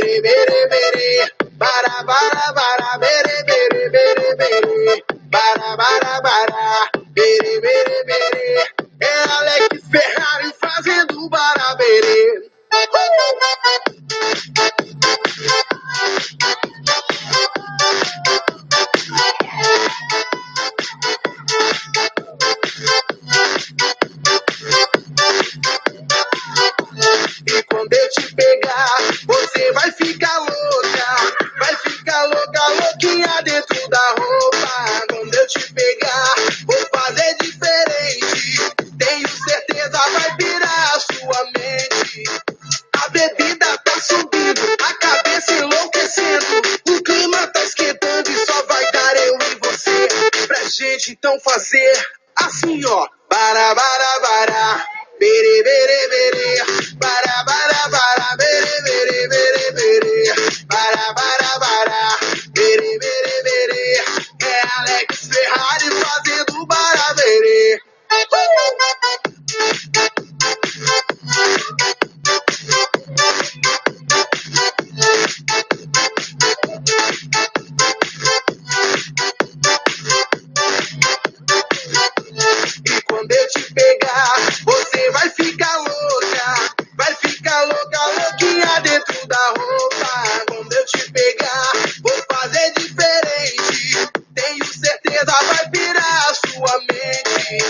bere, bere, bere, bara, bara, bara, bere, bere, bere, bere, bara, bara, bara, bere, bere, bere. É Alex Ferrari fazendo barabere. E quando eu te pegar, você vai ficar louca, louquinha dentro da roupa. Quando eu te pegar, vou fazer diferente. Tenho certeza vai virar a sua mente. A bebida tá subindo, a cabeça enlouquecendo. O clima tá esquentando e só vai dar eu e você. Pra gente então fazer assim, ó. Bara, bara, bara. Bere, bere, bere. Bara, bara, bara. Bere, bere, bere, bere. Bara, bara, bara. Bere, bere, bere. É Alex Ferrari fazendo barabere. E quando eu te pegar, você vai ficar louca, louquinha dentro da roupa. Quando eu te pegar, vou fazer diferente. Tenho certeza vai virar a sua mente.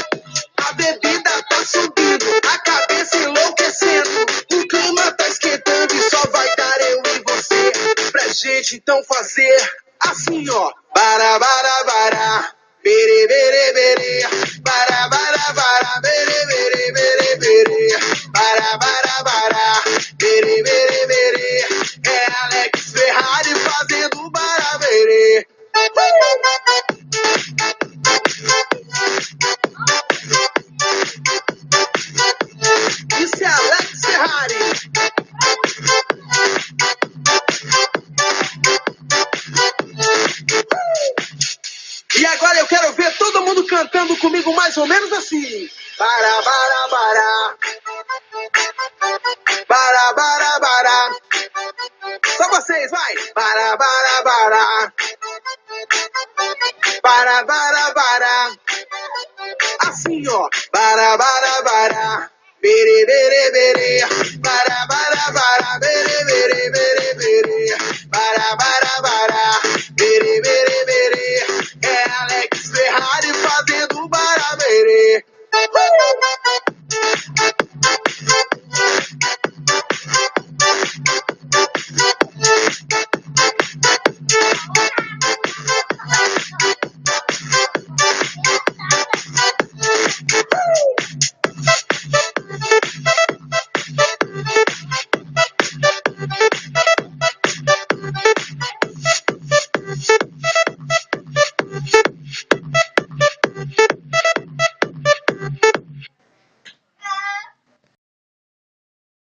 A bebida tá subindo, a cabeça enlouquecendo. O clima tá esquentando e só vai dar eu e você. Pra gente então fazer assim, ó. Bara, bara, bara. Bere, bere, bere. Bara, bara, bara. Bere, bere, bere, bere. Bara, bara, bara. Bere, bere, bere. É Alex Ferrari fazendo barabere. Isso é Alex Ferrari. E agora eu quero ver todo mundo cantando comigo mais ou menos assim. Bara, bara, bara. Bara, bara, bara. Só vocês, vai. Bara, bara, bara. Bara, bara, bara. Assim, ó. Bara, bara, bara. Bere, bere, bere. Bara, bara, bara. Bere, bere.